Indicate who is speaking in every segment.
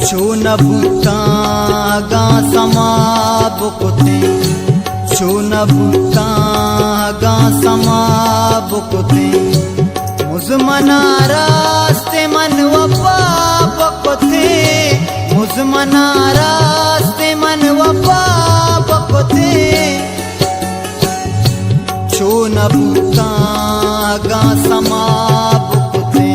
Speaker 1: Chunabutaga samabukote, Chunabutaga samabukote, Muzmana raste man wafa bakote, Muzmana raste man wafa bakote, Chunabutaga samabukote.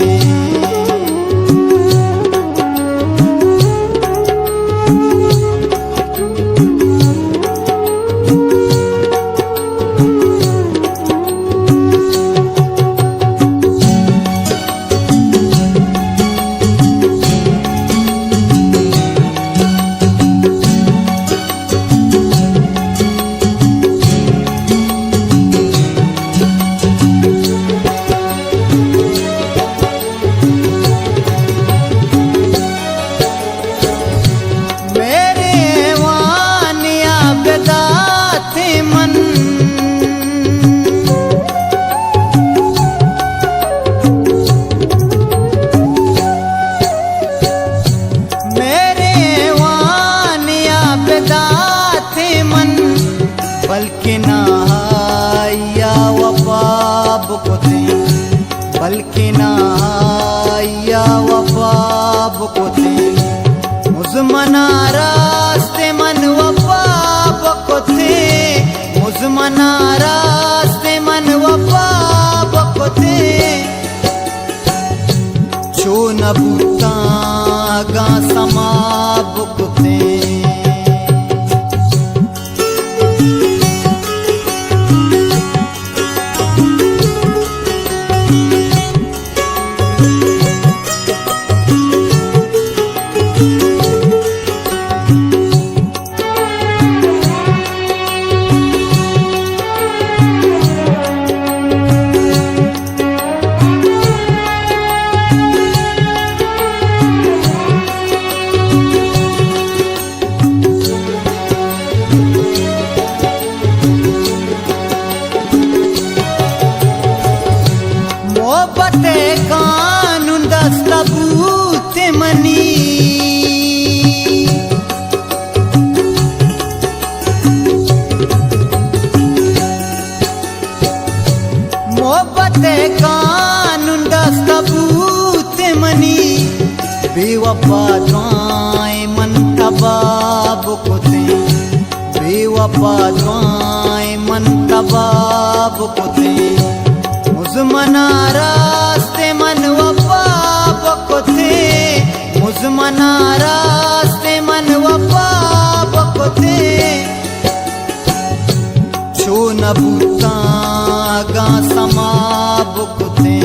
Speaker 1: बल्कि नाया वफा बुकोते, बल्कि नाया वफा बुकोते, मुझमना रास्ते मन वफा बुकोते, मुझमना रास्ते मन वफा बुकोते, चुनबुतागा समा बुकोते। मोहब्बते कानून दस्तबूत मनी, मोहब्बते कानून दस्तबूत मनी, बेवफा दुआएं मन तबाब कोते, बेवफा दुआएं मन तबाब कोते, मुझमना रास्ते मन वफा बकोते, मुझमना रास्ते मन वफा बकोते, चुनबुतागा समा बुकोते।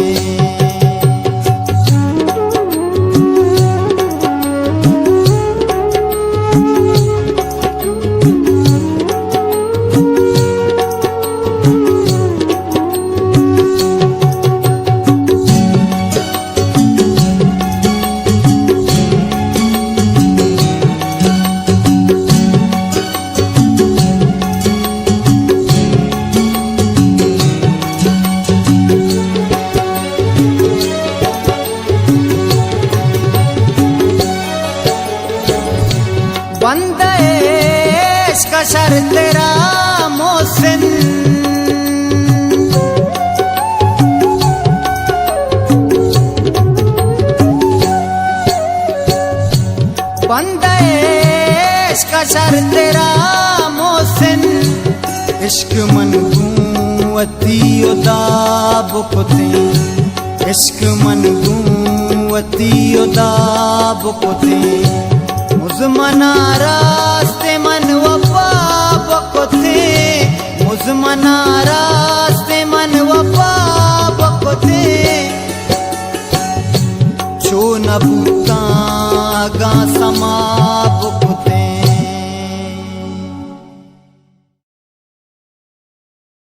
Speaker 1: बंदे इश्क का शर तेरा मोहसिन, बंदे इश्क का शर तेरा मोहसिन, इश्क मनगूवती उदाब कोते, इश्क मनगूवती उदाब कोते, मुझमना रास्ते मन वफा बकोते, मुझमना रास्ते मन वफा बकोते, चुनबुतागा समा बुकोते।